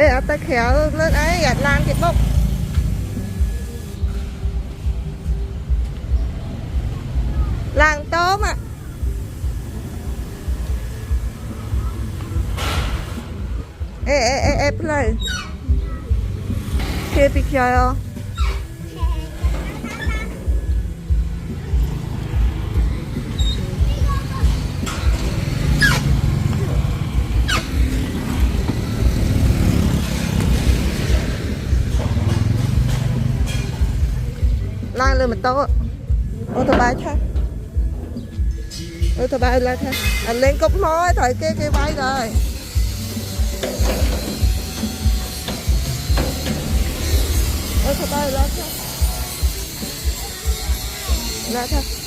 ê ở tay khéo lên ấy gạt lan cái bốc làng tôm à ê play kia picture lan lên một tô ô tô bay thôi ô tô bay lên thôi anh lên cốc mối thôi cái bay rồi ô tô bay lên thôi lên thôi